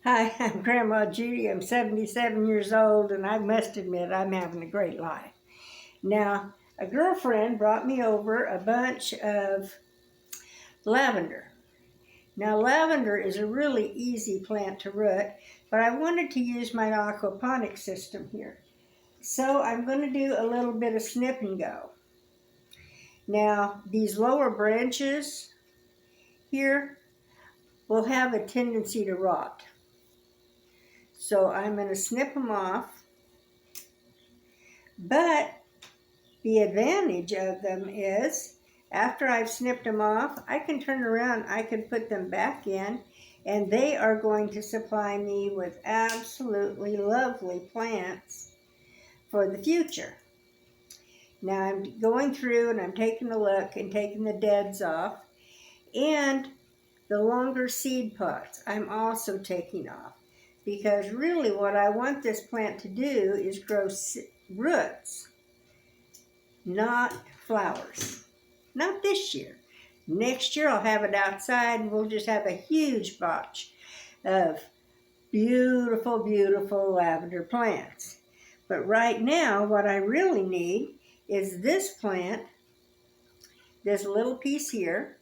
Hi, I'm Grandma Judy. I'm 77 years old, and I must admit I'm having a great life. Now, a girlfriend brought me over a bunch of lavender. Now, lavender is a really easy plant to root, but I wanted to use my aquaponics system here. So I'm going to do a little bit of snip and go. Now, these lower branches here will have a tendency to rot. So I'm going to snip them off. But the advantage of them is, after I've snipped them off, I can turn around, I can put them back in, and they are going to supply me with absolutely lovely plants for the future. Now I'm going through and I'm taking a look and taking the deads off, and the longer seed pods I'm also taking off, because really what I want this plant to do is grow roots, not flowers. Not this year. Next year I'll have it outside and we'll just have a huge batch of beautiful, beautiful lavender plants. But right now what I really need is this plant, this little piece here,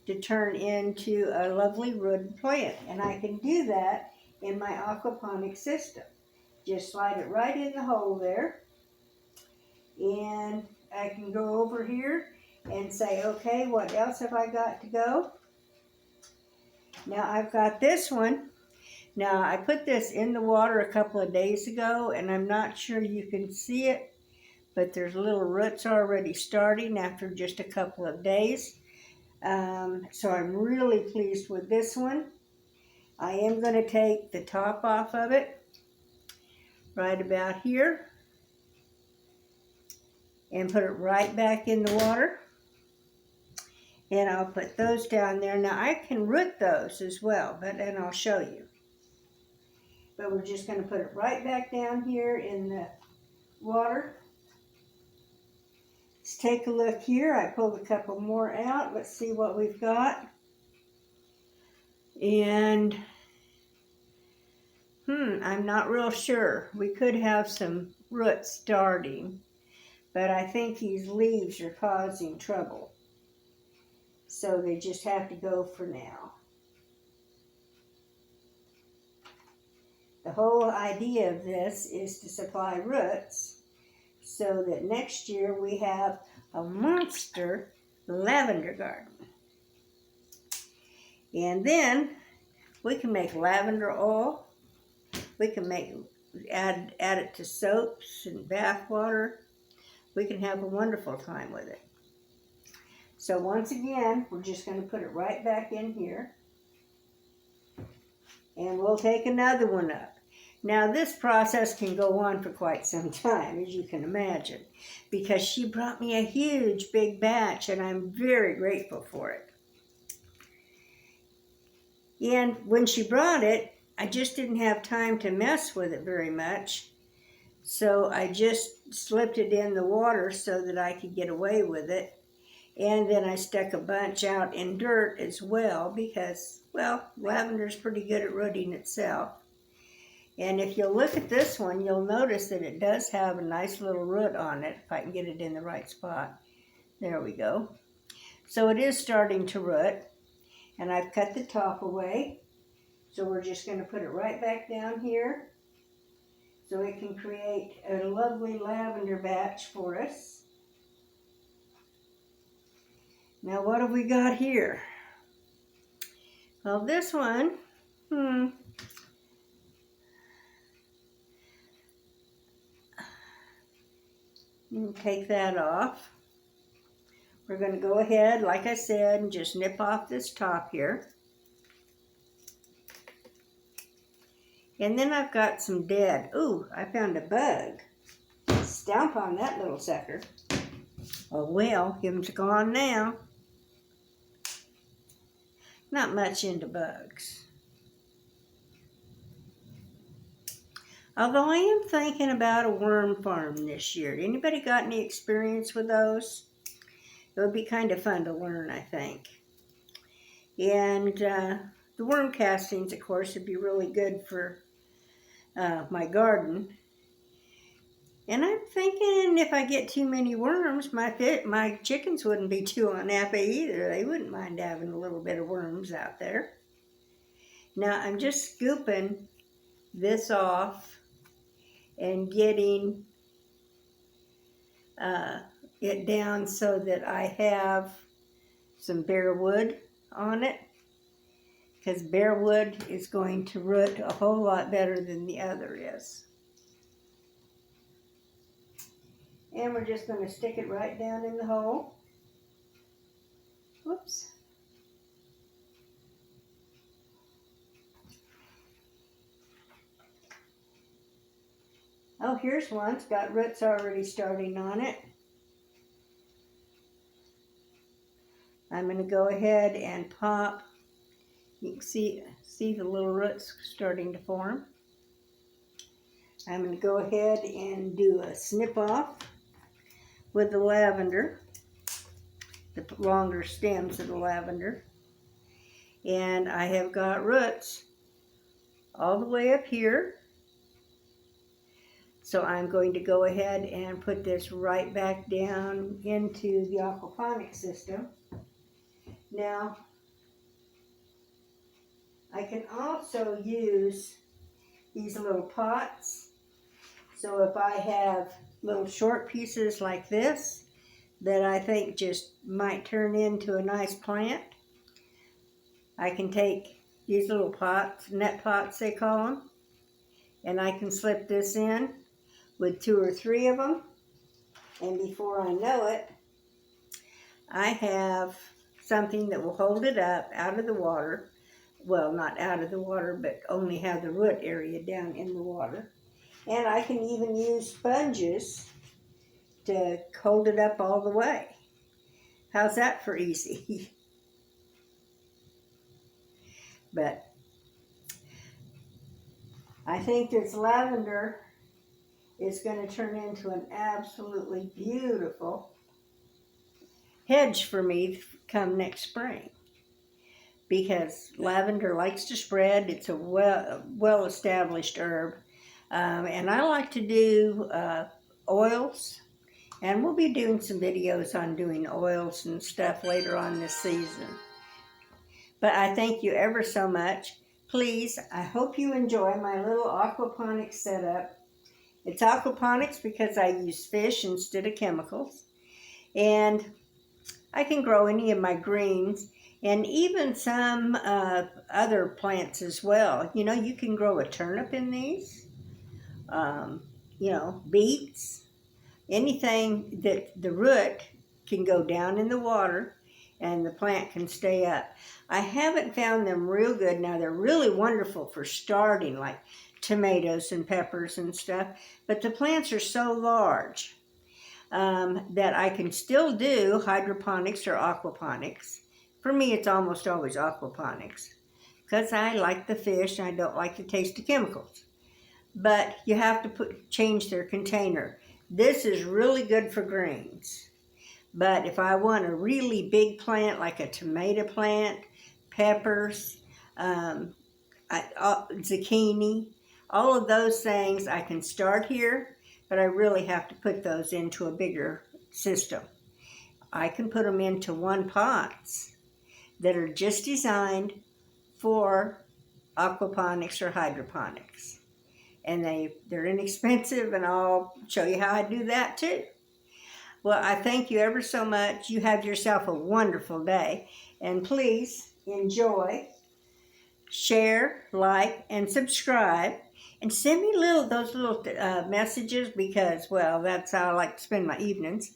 to turn into a lovely rooted plant. And I can do that in my aquaponics system. Just slide it right in the hole there. And I can go over here and say, okay, what else have I got to go? Now I've got this one. Now I put this in the water a couple of days ago, and I'm not sure you can see it, but there's little roots already starting after just a couple of days. So I'm really pleased with this one. I am going to take the top off of it right about here and put it right back in the water. And I'll put those down there. Now I can root those as well, and I'll show you. But we're just going to put it right back down here in the water. Let's take a look here. I pulled a couple more out. Let's see what we've got. And I'm not real sure. We could have some roots starting, but I think these leaves are causing trouble. So they just have to go for now. The whole idea of this is to supply roots so that next year we have a monster lavender garden. And then we can make lavender oil. We can add it to soaps and bath water. We can have a wonderful time with it. So once again, we're just going to put it right back in here. And we'll take another one up. Now this process can go on for quite some time, as you can imagine, because she brought me a huge big batch, and I'm very grateful for it. And when she brought it, I just didn't have time to mess with it very much. So I just slipped it in the water so that I could get away with it. And then I stuck a bunch out in dirt as well because, well, lavender's pretty good at rooting itself. And if you'll look at this one, you'll notice that it does have a nice little root on it, if I can get it in the right spot. There we go. So it is starting to root, and I've cut the top away. So we're just going to put it right back down here so it can create a lovely lavender batch for us. Now what have we got here? Well, this one, take that off. We're going to go ahead, like I said, and just nip off this top here. And then I've got some dead. Ooh, I found a bug. Stomp on that little sucker. Oh well, him's gone now. Not much into bugs. Although I am thinking about a worm farm this year. Anybody got any experience with those? It would be kind of fun to learn, I think. And the worm castings, of course, would be really good for my garden. And I'm thinking if I get too many worms, my chickens wouldn't be too unhappy either. They wouldn't mind having a little bit of worms out there. Now I'm just scooping this off and getting it down so that I have some bare wood on it, because bare wood is going to root a whole lot better than the other is. And we're just going to stick it right down in the hole. Whoops. Oh, here's one. It's got roots already starting on it. I'm going to go ahead and pop. You can see the little roots starting to form. I'm going to go ahead and do a snip off with the lavender, the longer stems of the lavender. And I have got roots all the way up here. So I'm going to go ahead and put this right back down into the aquaponics system. Now, I can also use these little pots. So if I have little short pieces like this that I think just might turn into a nice plant, I can take these little pots, net pots they call them, and I can slip this in with 2 or 3 of them, and before I know it, I have something that will hold it up out of the water. Well, not out of the water, but only have the root area down in the water. And I can even use sponges to hold it up all the way. How's that for easy? But I think this lavender is going to turn into an absolutely beautiful hedge for me come next spring, because lavender likes to spread. It's a well-established herb, and I like to do oils, and we'll be doing some videos on doing oils and stuff later on this season. But I thank you ever so much. Please, I hope you enjoy my little aquaponics setup. It's aquaponics because I use fish instead of chemicals. And I can grow any of my greens and even some other plants as well. You know, you can grow a turnip in these, you know, beets, anything that the root can go down in the water and the plant can stay up. I haven't found them real good. Now, they're really wonderful for starting, like tomatoes and peppers and stuff, but the plants are so large that I can still do hydroponics or aquaponics. For me, it's almost always aquaponics because I like the fish and I don't like the taste of chemicals. But you have to change their container. This is really good for greens. But if I want a really big plant like a tomato plant, peppers, zucchini, all of those things, I can start here, but I really have to put those into a bigger system. I can put them into 1 pots that are just designed for aquaponics or hydroponics. And they're inexpensive, and I'll show you how I do that too. Well, I thank you ever so much. You have yourself a wonderful day. And please enjoy, share, like, and subscribe. And send me those little messages because, well, that's how I like to spend my evenings.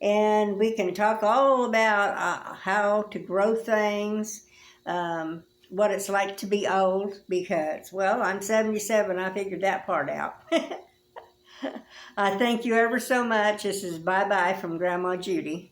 And we can talk all about how to grow things, what it's like to be old, because, well, I'm 77. I figured that part out. I thank you ever so much. This is bye-bye from Grandma Judy.